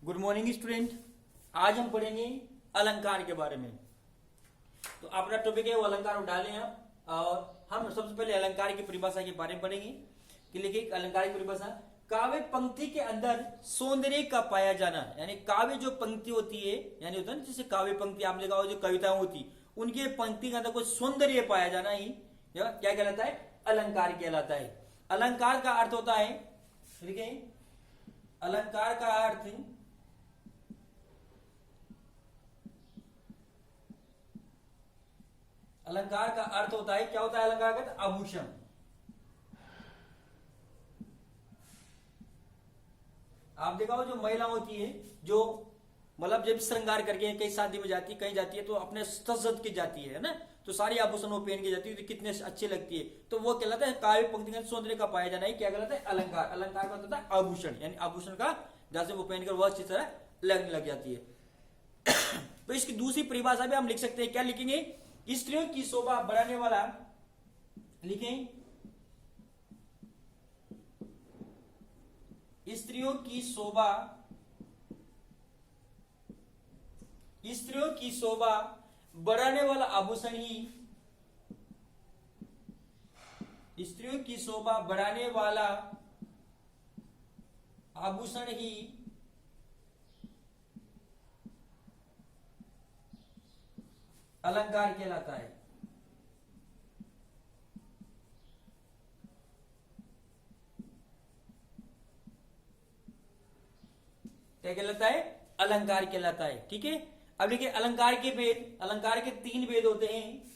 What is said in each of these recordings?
Good morning student. आज हम पढ़ेंगे अलंकार के बारे में। तो अपना टॉपिक है वो अलंकार उठा लें आप, और हम सबसे पहले अलंकार की परिभाषा के बारे में पढ़ेंगे कि लिखिए अलंकार की परिभाषा। काव्य पंक्ति के अंदर सौंदर्य का पाया जाना, यानी काव्य जो पंक्ति होती है, यानी होता है ना जैसे काव्य पंक्ति आपने देखा जो कविताएं होती उनके पंक्ति के अंदर कुछ सौंदर्य पाया जाना ही क्या कहलाता है? अलंकार कहलाता है। अलंकार का अर्थ होता है, देखिए अलंकार का अर्थ अलंकार का अर्थ होता है, क्या होता है अलंकार का? आभूषण। आप देखा हो जो महिला होती है जो मतलब जब श्रृंगार करके कहीं शादी में जाती है, कहीं जाती है तो अपने सज के जाती है ना, तो सारी आभूषण वो पहन के जाती है तो कितने अच्छी लगती है। तो वो कहलाता है काव्य पंक्ति का सौंदर्य का पाया जाना है, क्या कहलाता है? अलंकार। अलंकार का होता है आभूषण, यानी आभूषण का जैसे वो पहनकर वह अच्छी तरह लगने लग जाती है। तो इसकी दूसरी परिभाषा भी हम लिख सकते हैं, क्या लिखेंगे? स्त्रियों की शोभा बढ़ाने वाला, लिखें स्त्रियों की शोभा बढ़ाने वाला आभूषण ही, स्त्रियों की शोभा बढ़ाने वाला आभूषण ही अलंकार कहलाता है। क्या कहलाता है? अलंकार कहलाता है। ठीक है, अब देखिए अलंकार के भेद, अलंकार के 3 भेद होते हैं।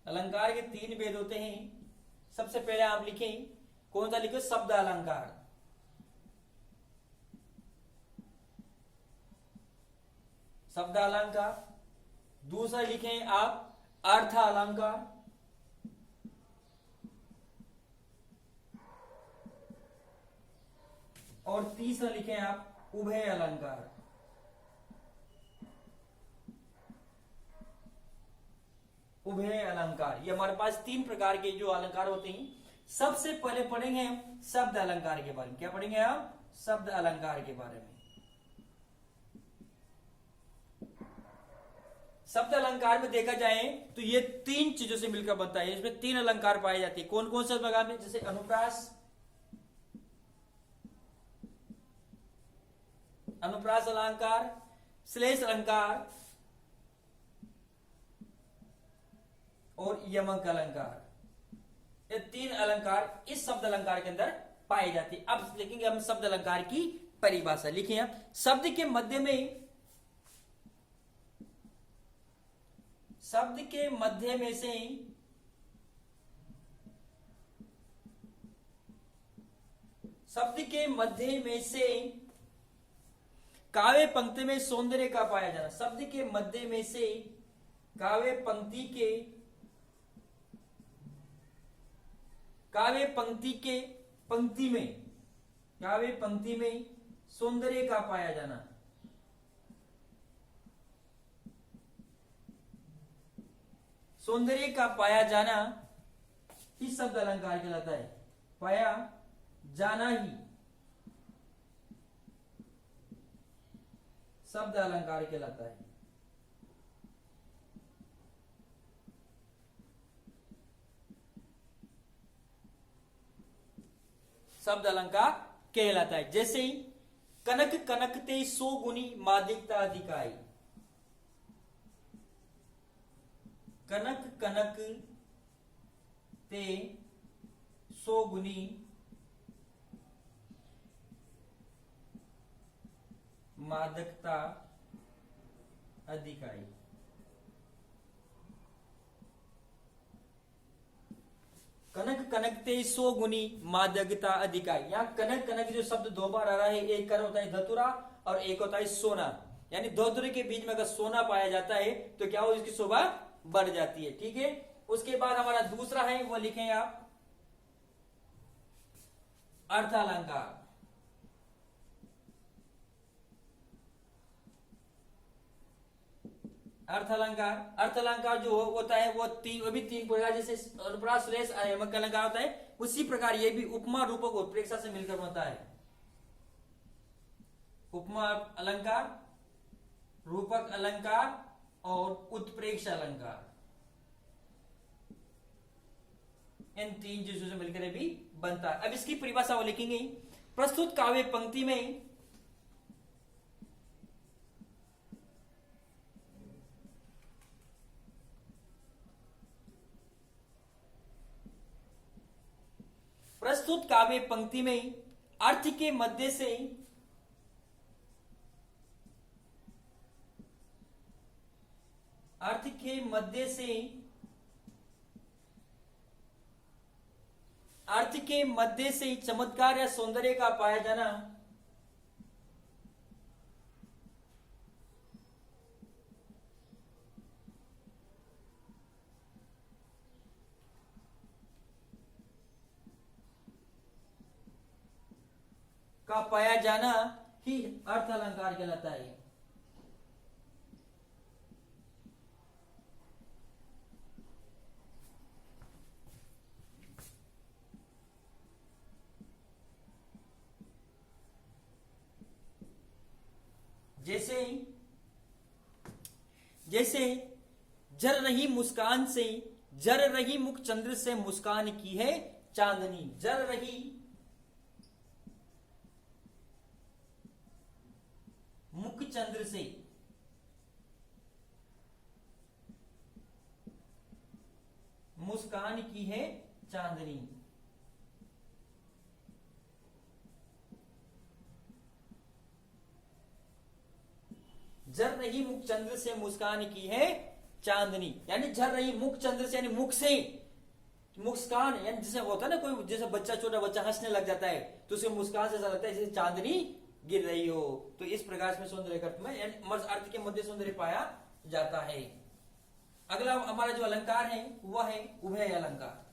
अलंकार के 3 भेद होते हैं। सबसे पहले आप लिखें, कौन सा लिखे? शब्द अलंकार। शब्द अलंकार। दूसरा लिखें आप अर्थ अलंकार। और तीसरा लिखें आप उभय अलंकार। उभय अलंकार, ये हमारे पास 3 प्रकार के जो अलंकार होते हैं। सबसे पहले पढ़ेंगे हम शब्द अलंकार के बारे में। क्या पढ़ेंगे हम? शब्द अलंकार के बारे में। शब्द अलंकार में देखा जाए तो ये 3 चीजों से मिलकर बनता है। इसमें 3 अलंकार पाए जाते हैं। कौन कौन से प्रकार में? जैसे अनुप्रास, अनुप्रास अलंकार, श्लेष अलंकार और यमक अलंकार। ये 3 अलंकार इस शब्द अलंकार के अंदर पाए जाते हैं। अब देखेंगे हम शब्द अलंकार की परिभाषा। लिखिए आप, शब्द के मध्य में, शब्द के मध्य में से काव्य पंक्ति में सौंदर्य का पाया जाना। शब्द के मध्य में से काव्य पंक्ति में सौंदर्य का पाया जाना। सौंदर्य का पाया जाना ही शब्द अलंकार कहलाता है। पाया जाना ही शब्द अलंकार कहलाता है। शब्द अलंकार कहलाता है। जैसे कनक कनकते 100 गुनी मादिकता अधिकाई। कनक कनकते 100 गुनी मादकता अधिकाई। कनक कनकते 100 गुनी मादकता अधिकाई। यहां कनक कनक जो शब्द 2 बार आ रहा है, एक कर होता है धतुरा और एक होता है सोना, यानी धतुरे के बीच में अगर सोना पाया जाता है तो क्या हो, इसकी शोभा बढ़ जाती है। ठीक है, उसके बाद हमारा दूसरा है, वो लिखें आप अर्थ अलंकार। अर्थ अलंकार, अर्थ अलंकार जो होता है वो भी तीन प्रकार, जैसे अनुप्रास श्लेष यमक अलंकार होता है, उसी प्रकार ये भी उपमा रूपक उत्प्रेक्षा से मिलकर बनता है। उपमा अलंकार, रूपक अलंकार और उत्प्रेक्षा अलंकार, इन तीन चीजों से मिलकर भी बनता है। अब इसकी परिभाषा वो लिखेंगे, प्रस्तुत काव्य पंक्ति में प्रस्तुत काव्य पंक्ति में अर्थ के मध्य से चमत्कार या सौंदर्य का पाया जाना ही अर्थ अलंकार कहलाता है। जैसे जर रही मुस्कान से, जर रही मुख चंद्र से मुस्कान की है चांदनी। जर रही मुख चंद्र से मुस्कान की है चांदनी। झर रही मुख चंद्र से मुस्कान की है चांदनी, यानी झर रही मुख चंद्र से, यानी मुख से मुस्कान, यानी जैसे होता है ना कोई, जैसे बच्चा, छोटा बच्चा हंसने लग जाता है तो उसे मुस्कान से ऐसा लगता है जैसे चांदनी गिर रही हो। तो इस प्रकार में सौंदर्य अर्थ में, यानी अर्थ के मध्य सौंदर्य पाया जाता है। अगला हमारा जो अलंकार है वह है उभय अलंकार।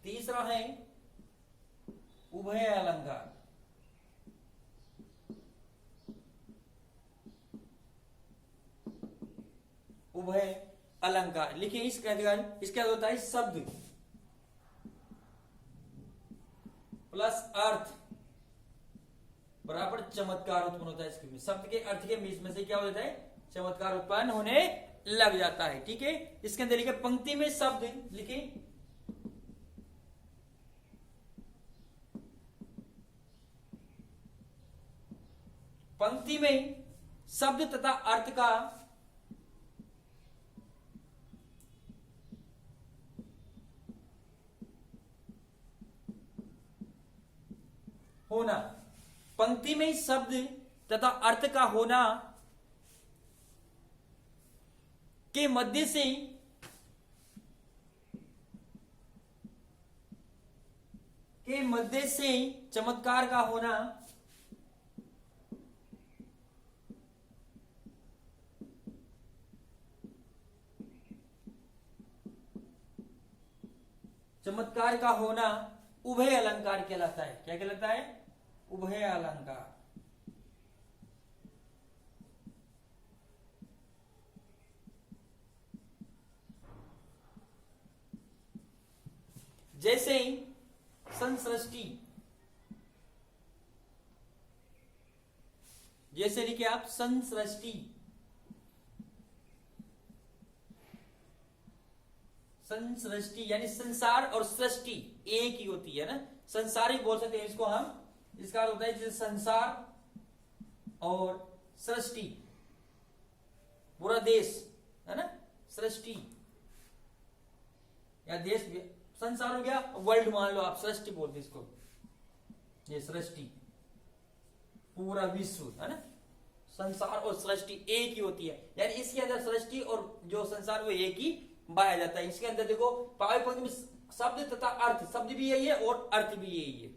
तीसरा है उभय अलंकार। उभय अलंकार लिखिए, इसका इसका होता है शब्द प्लस अर्थ बराबर चमत्कार उत्पन्न होता है। इसके शब्द के अर्थ के बीच में से क्या हो जाता है, चमत्कार उत्पन्न होने लग जाता है। ठीक है, इसके अंदर लिखे पंक्ति में शब्द लिखे, पंक्ति में शब्द तथा अर्थ का होना, पंक्ति में शब्द तथा अर्थ का होना के मध्य से चमत्कार का होना उभय अलंकार कहलाता है। क्या कहलाता है, उभय अलंकार। जैसे संसृष्टि, जैसे लिखिए आप संसृष्टि, संसृष्टि यानी संसार और सृष्टि एक ही होती है ना, संसार ही बोल सकते हैं इसको हम। इसका होता है जैसे संसार और सृष्टि, पूरा देश है ना, सृष्टि या देश, संसार हो गया, वर्ल्ड मान लो आप, सृष्टि बोलते इसको, ये सृष्टि पूरा विश्व है ना। संसार और सृष्टि एक ही होती है, यानी इसके अंदर सृष्टि और जो संसार वो एक ही पाया जाता है। इसके अंदर देखो पाव्य पंक्ति में शब्द तथा अर्थ, शब्द भी यही है और अर्थ भी यही है।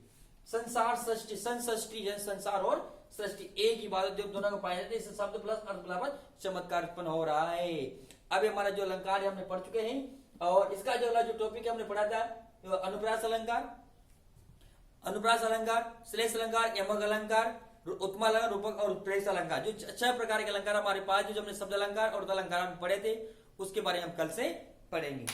संसार सृष्टि, संसृष्टि संसार और सृष्टि एक ही बात, दोनों को पाया जाता है। इससे शब्द प्लस अर्थ बराबर चमत्कार उत्पन्न हो रहा है। अभी हमारा जो अलंकार है हमने पढ़ चुके हैं, और इसका जो अगला जो टॉपिक है हमने पढ़ा था वो अनुप्रास अलंकार, अनुप्रास अलंकार, श्लेष अलंकार, यमक अलंकार, उत्तम अलंकार, रूपक और उत्प्रेष अलंकार। जो 6 प्रकार के अलंकार हमारे पास, जो हमने शब्द अलंकार और अर्थ अलंकार में पढ़े थे, उसके बारे में हम कल से पढ़ेंगे।